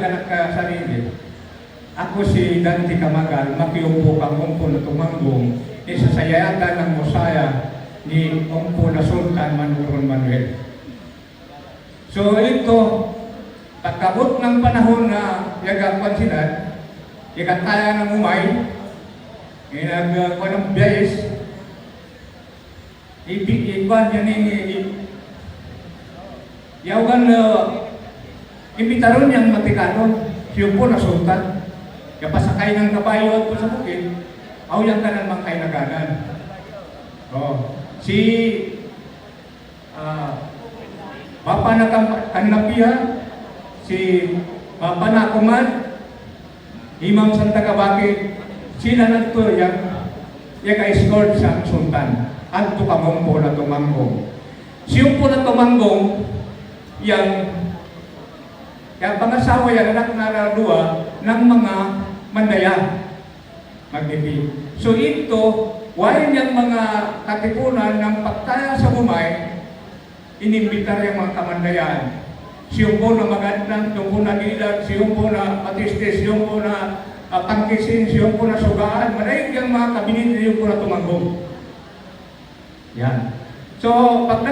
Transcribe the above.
Anak ka sarili. Ako si Dante Camagal, makiupo kang umpo na tumanggong, isasayatan ng Mosaya ni umpo na Sultan Manuron Manuel. So ito, pagkabot ng panahon na yagapan sila, ikataya ng umay, inagkuha ng biyayes, iba niya yawan imbitaron niyang Matikano, siya po na sultan. Kapasakay ng kabayo at po sa bukid, awyang ka ng mga naganan. Si Papa na Kanapiha, si Papa na Kuman, Imam Santa Kabaki, sila na ito yung ka-escort sa sultan. At ito kamong po na tumanggong. Siya po na tumanggong, kaya pangasawa yan, anak na dua ng mga mandaya, magdibi. So ito, why niyang mga katipunan ng pagtaya sa Bumay, inimbitar yung mga kamandayan. Siyong po na magandang, siyong po na ilag, siyong po na matistis, siyong po na pangkisin, siyong po na sugaan, maraming yung mga kabinit, siyong po na tumanggong. Yan. So, pag